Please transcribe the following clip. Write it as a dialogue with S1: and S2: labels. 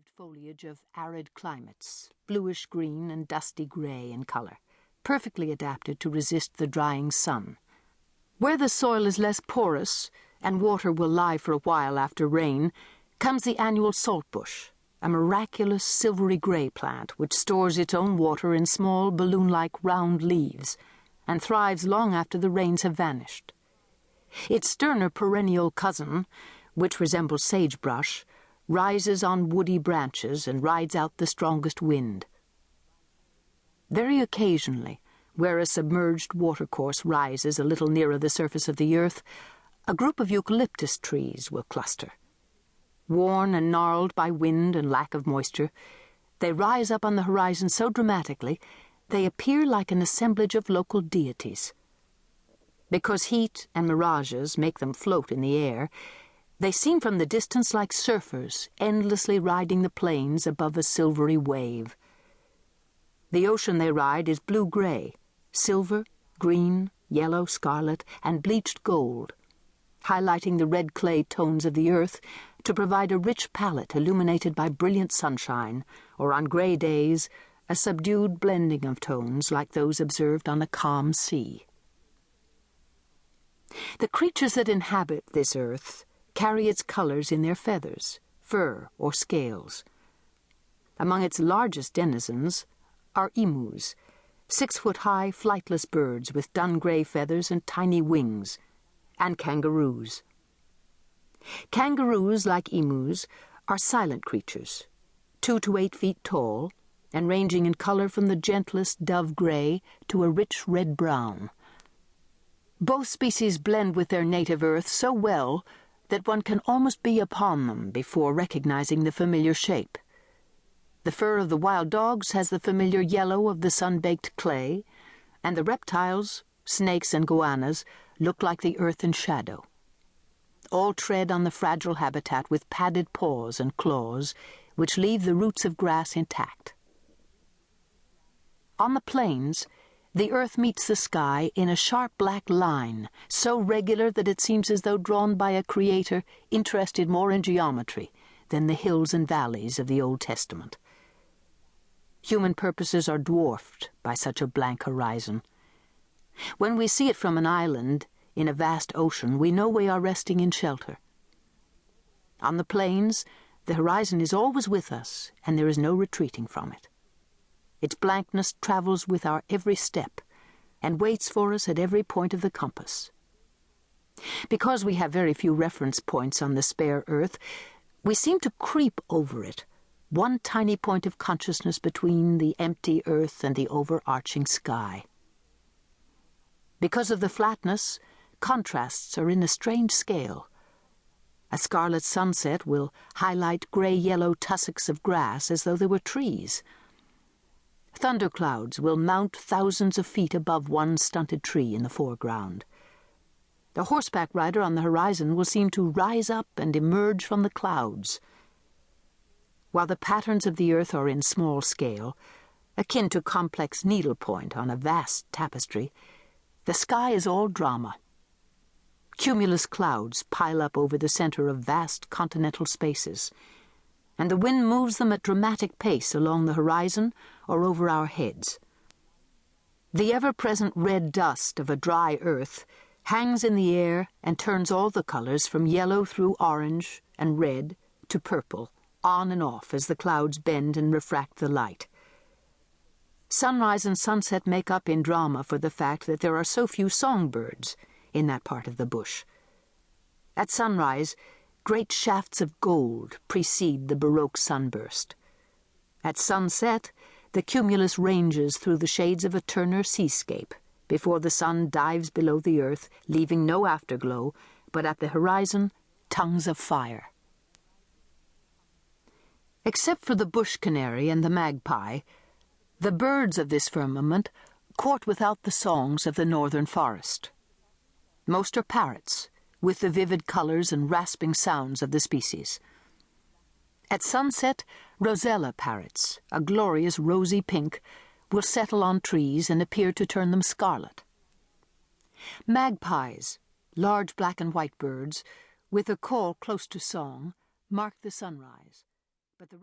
S1: leaved foliage of arid climates, bluish-green and dusty grey in colour, perfectly adapted to resist the drying sun. Where the soil is less porous and water will lie for a while after rain, comes the annual saltbush, a miraculous silvery grey plant which stores its own water in small balloon-like round leaves and thrives long after the rains have vanished. Its sterner perennial cousin, which resembles sagebrush, rises on woody branches and rides out the strongest wind. Very occasionally, where a submerged watercourse rises a little nearer the surface of the earth, a group of eucalyptus trees will cluster. Worn and gnarled by wind and lack of moisture, they rise up on the horizon so dramatically they appear like an assemblage of local deities. Because heat and mirages make them float in the air, they seem from the distance like surfers endlessly riding the plains above a silvery wave. The ocean they ride is blue-grey, silver, green, yellow, scarlet, and bleached gold, highlighting the red clay tones of the earth to provide a rich palette illuminated by brilliant sunshine, or on grey days, a subdued blending of tones like those observed on a calm sea. The creatures that inhabit this earth carry its colours in their feathers, fur, or scales. Among its largest denizens are emus, 6-foot-high flightless birds with dun-grey feathers and tiny wings, and kangaroos. Kangaroos, like emus, are silent creatures, 2 to 8 feet tall, and ranging in colour from the gentlest dove-grey to a rich red-brown. Both species blend with their native earth so well that one can almost be upon them before recognizing the familiar shape. The fur of the wild dogs has the familiar yellow of the sun-baked clay, and the reptiles, snakes and goannas, look like the earth in shadow. All tread on the fragile habitat with padded paws and claws, which leave the roots of grass intact. On the plains, the earth meets the sky in a sharp black line, so regular that it seems as though drawn by a creator interested more in geometry than the hills and valleys of the Old Testament. Human purposes are dwarfed by such a blank horizon. When we see it from an island in a vast ocean, we know we are resting in shelter. On the plains, the horizon is always with us, and there is no retreating from it. Its blankness travels with our every step, and waits for us at every point of the compass. Because we have very few reference points on the spare earth, we seem to creep over it, one tiny point of consciousness between the empty earth and the overarching sky. Because of the flatness, contrasts are in a strange scale. A scarlet sunset will highlight grey-yellow tussocks of grass as though they were trees. Thunderclouds will mount thousands of feet above one stunted tree in the foreground. The horseback rider on the horizon will seem to rise up and emerge from the clouds. While the patterns of the earth are in small scale, akin to complex needlepoint on a vast tapestry, the sky is all drama. Cumulus clouds pile up over the centre of vast continental spaces, and the wind moves them at dramatic pace along the horizon or over our heads. The ever-present red dust of a dry earth hangs in the air and turns all the colours from yellow through orange and red to purple, on and off as the clouds bend and refract the light. Sunrise and sunset make up in drama for the fact that there are so few songbirds in that part of the bush. At sunrise, great shafts of gold precede the baroque sunburst. At sunset, the cumulus ranges through the shades of a Turner seascape before the sun dives below the earth, leaving no afterglow, but at the horizon, tongues of fire. Except for the bush canary and the magpie, the birds of this firmament court without the songs of the northern forest. Most are parrots, with the vivid colours and rasping sounds of the species. At sunset, rosella parrots, a glorious rosy pink, will settle on trees and appear to turn them scarlet. Magpies, large black and white birds, with a call close to song, mark the sunrise, but the rest